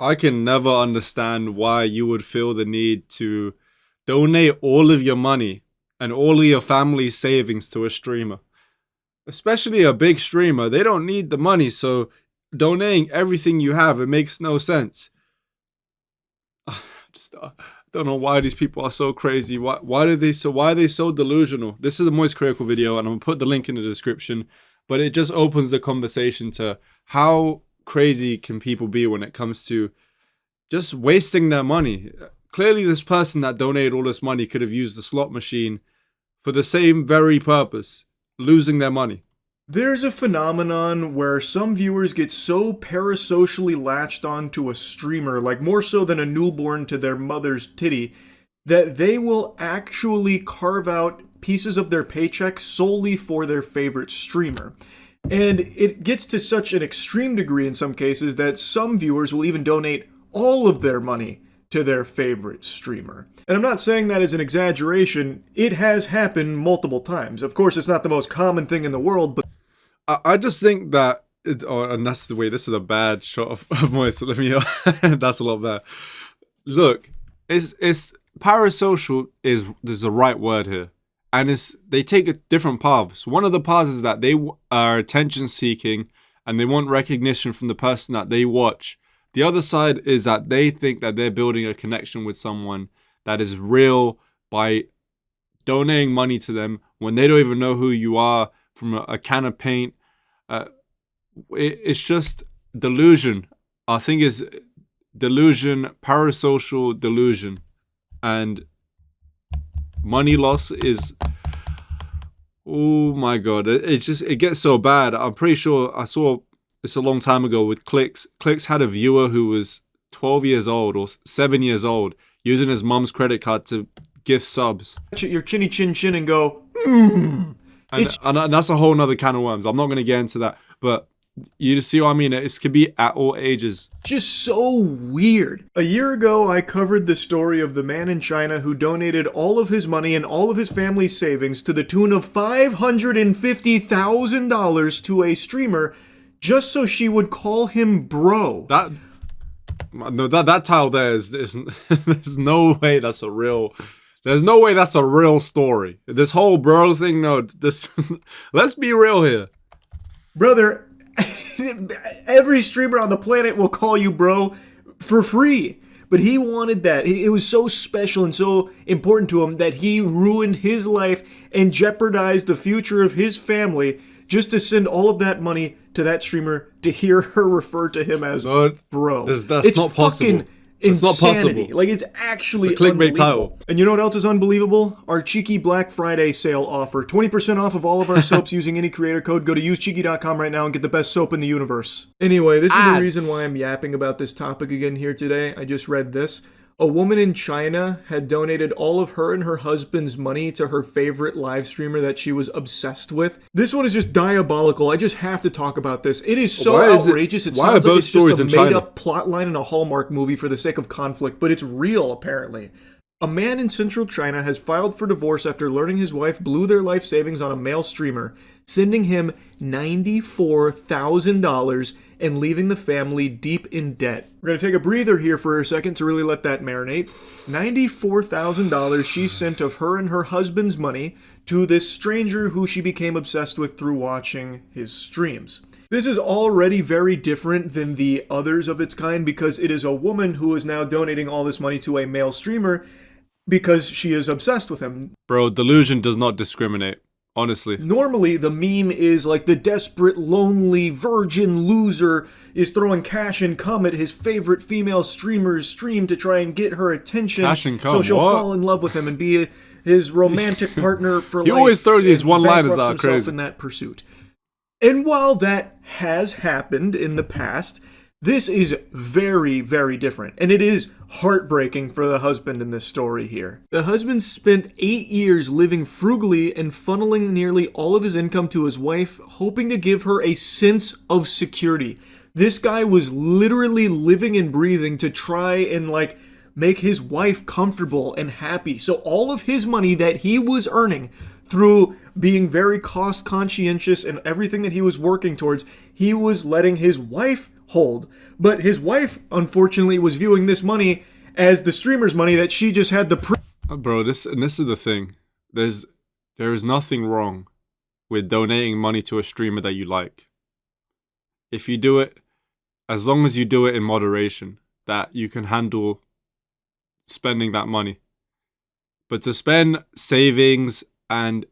I can never understand why you would feel the need to donate all of your money and all of your family savings to a streamer. Especially a big streamer, they don't need the money, so donating everything you have, it makes no sense. Just don't know why these people are so crazy. Why are they so delusional? This is the Moist Critical video, and I'm gonna put the link in the description. But it just opens the conversation to how crazy can people be when it comes to just wasting their money. Clearly, this person that donated all this money could have used the slot machine for the same very purpose, losing their money. There's a phenomenon where some viewers get so parasocially latched onto a streamer, like more so than a newborn to their mother's titty, that they will actually carve out pieces of their paycheck solely for their favorite streamer. And it gets to such an extreme degree in some cases that some viewers will even donate all of their money to their favorite streamer. And I'm not saying that as an exaggeration, it has happened multiple times. Of course, it's not the most common thing in the world, but I just think that, and that's the way, this is a bad shot of Moist, so let me, that's a lot better. Look, it's parasocial there's the right word here. And they take different paths. One of the paths is that they are attention seeking and they want recognition from the person that they watch. The other side is that they think that they're building a connection with someone that is real by donating money to them when they don't even know who you are from a can of paint. It's just delusion. I think it's delusion, parasocial delusion. And money loss is, oh my god, it gets so bad. I'm pretty sure I saw this a long time ago with Clix. Clix had a viewer who was 12 years old or 7 years old using his mom's credit card to gift subs. Your chinny chin chin and go, And that's a whole nother can of worms. I'm not going to get into that, but you see what I mean? It could be at all ages. Just so weird. A year ago, I covered the story of the man in China who donated all of his money and all of his family's savings to the tune of $550,000 to a streamer just so she would call him bro. That title there is there's no way that's a real. There's no way that's a real story. This whole bro thing, no. Let's be real here, brother. Every streamer on the planet will call you bro for free. But he wanted that. It was so special and so important to him that he ruined his life and jeopardized the future of his family just to send all of that money to that streamer to hear her refer to him as bro. That's not possible. It's not possible. Like, it's actually it's a clickbait unbelievable. Title. And you know what else is unbelievable? Our cheeky Black Friday sale offer. 20% off of all of our soaps using any creator code. Go to usecheeky.com right now and get the best soap in the universe. Anyway, this is the reason why I'm yapping about this topic again here today. I just read this. A woman in China had donated all of her and her husband's money to her favorite live streamer that she was obsessed with. This one is just diabolical. I just have to talk about this. It is so outrageous. It sounds like it's just a made-up plot line in a Hallmark movie for the sake of conflict, but it's real, apparently. A man in central China has filed for divorce after learning his wife blew their life savings on a male streamer, sending him $94,000 and leaving the family deep in debt. We're going to take a breather here for a second to really let that marinate. $94,000 she sent of her and her husband's money to this stranger who she became obsessed with through watching his streams. This is already very different than the others of its kind because it is a woman who is now donating all this money to a male streamer because she is obsessed with him. Bro, delusion does not discriminate. Honestly. Normally, the meme is like the desperate, lonely, virgin loser is throwing cash and cum at his favorite female streamer's stream to try and get her attention. Cash and cum, so she'll fall in love with him and be his romantic partner for life. You always throw these one-liners out crazy in that pursuit. And while that has happened in the past, this is very, very different, and it is heartbreaking for the husband in this story here. The husband spent 8 years living frugally and funneling nearly all of his income to his wife, hoping to give her a sense of security. This guy was literally living and breathing to try and, make his wife comfortable and happy. So all of his money that he was earning through being very cost conscientious and everything that he was working towards, he was letting his wife hold. But his wife, unfortunately, was viewing this money as the streamer's money that she just had the Bro, this is the thing. There is nothing wrong with donating money to a streamer that you like. If you do it, as long as you do it in moderation, that you can handle spending that money. But to spend savings and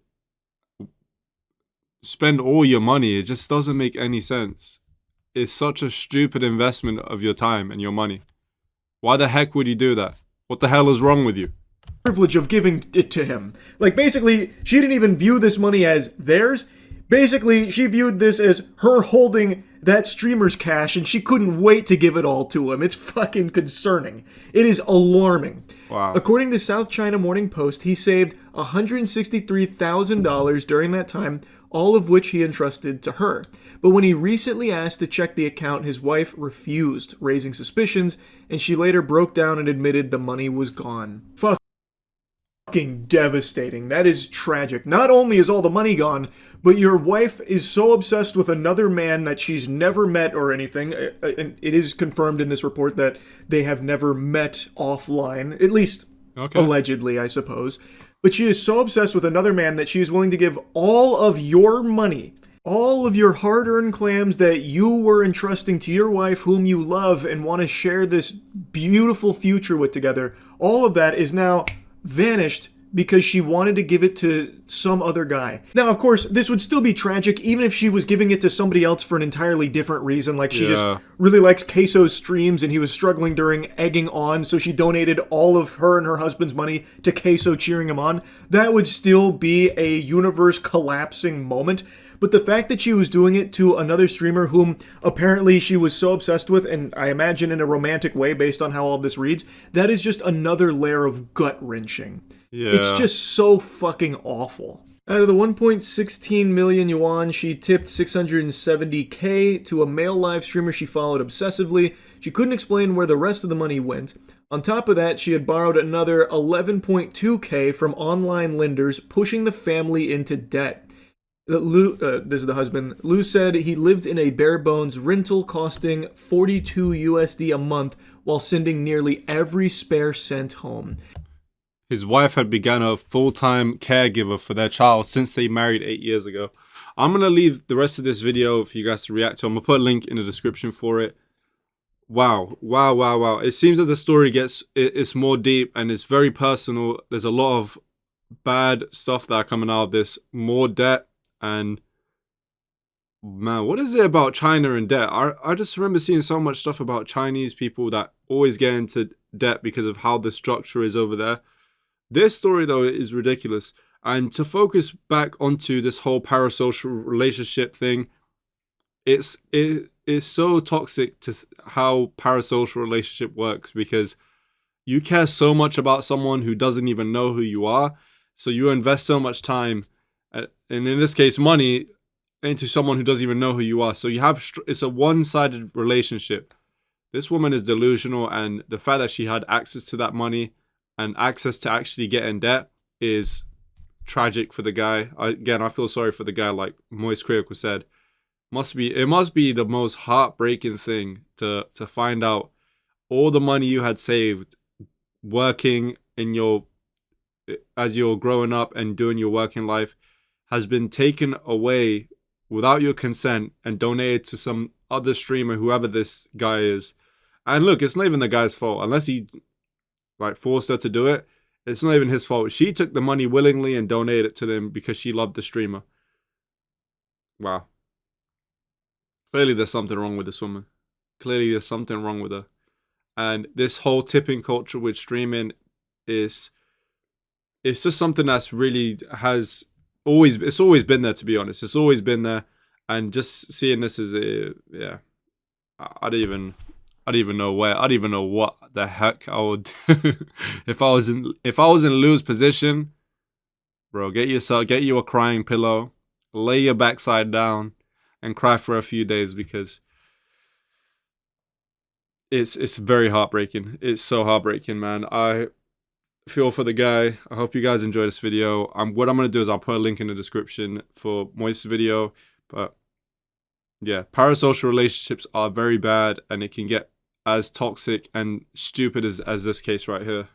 spend all your money, it just doesn't make any sense. It's such a stupid investment of your time and your money. Why the heck would you do that? What the hell is wrong with you? privilege of giving it to him. Like, basically, she didn't even view this money as theirs. Basically, she viewed this as her holding that streamer's cash, and she couldn't wait to give it all to him. It's fucking concerning. It is alarming. Wow. According to South China Morning Post, he saved $163,000 during that time, all of which he entrusted to her. But when he recently asked to check the account, his wife refused, raising suspicions, and she later broke down and admitted the money was gone. Fucking devastating. That is tragic. Not only is all the money gone, but your wife is so obsessed with another man that she's never met or anything. And it is confirmed in this report that they have never met offline, at least allegedly, I suppose. But she is so obsessed with another man that she is willing to give all of your money, all of your hard-earned clams that you were entrusting to your wife, whom you love and want to share this beautiful future with together. All of that is now vanished because she wanted to give it to some other guy. Now, of course, this would still be tragic even if she was giving it to somebody else for an entirely different reason. Like, she just really likes Queso's streams and he was struggling during egging on, so she donated all of her and her husband's money to Queso cheering him on. That would still be a universe collapsing moment. But the fact that she was doing it to another streamer whom apparently she was so obsessed with, and I imagine in a romantic way based on how all of this reads, that is just another layer of gut-wrenching. Yeah. It's just so fucking awful. Out of the 1.16 million yuan, she tipped 670k to a male live streamer she followed obsessively. She couldn't explain where the rest of the money went. On top of that, she had borrowed another 11.2k from online lenders, pushing the family into debt. This is the husband. Lou said he lived in a bare bones rental costing 42 USD a month while sending nearly every spare cent home. His wife had begun a full-time caregiver for their child since they married 8 years ago. I'm going to leave the rest of this video for you guys to react to. I'm going to put a link in the description for it. Wow. Wow, wow, wow. It seems that the story it's more deep and it's very personal. There's a lot of bad stuff that are coming out of this. More debt. And man, what is it about China and debt? I just remember seeing so much stuff about Chinese people that always get into debt because of how the structure is over there. This story, though, is ridiculous. And to focus back onto this whole parasocial relationship thing, it's so toxic to how parasocial relationship works, because you care so much about someone who doesn't even know who you are. So you invest so much time, and in this case money, into someone who doesn't even know who you are. So you have, it's a one-sided relationship. This woman is delusional, and the fact that she had access to that money and access to actually get in debt is tragic for the guy. Again, I feel sorry for the guy, like Moist Critical said. It must be the most heartbreaking thing to find out all the money you had saved working as you're growing up and doing your working life has been taken away without your consent and donated to some other streamer, whoever this guy is. And look, it's not even the guy's fault. Unless he forced her to do it, it's not even his fault. She took the money willingly and donated it to them because she loved the streamer. Wow. Clearly there's something wrong with this woman. Clearly there's something wrong with her. And this whole tipping culture with streaming it's just something that's really it's always been there, to be honest. It's always been there. And just seeing this as I don't even know what the heck I would do if I was in Lou's position. Bro, get you a crying pillow, lay your backside down, and cry for a few days, because it's very heartbreaking. It's so heartbreaking, man. I feel for the guy. I hope you guys enjoy this video. What I'm gonna do is I'll put a link in the description for Moist's video, but Yeah, parasocial relationships are very bad, and it can get as toxic and stupid as this case right here.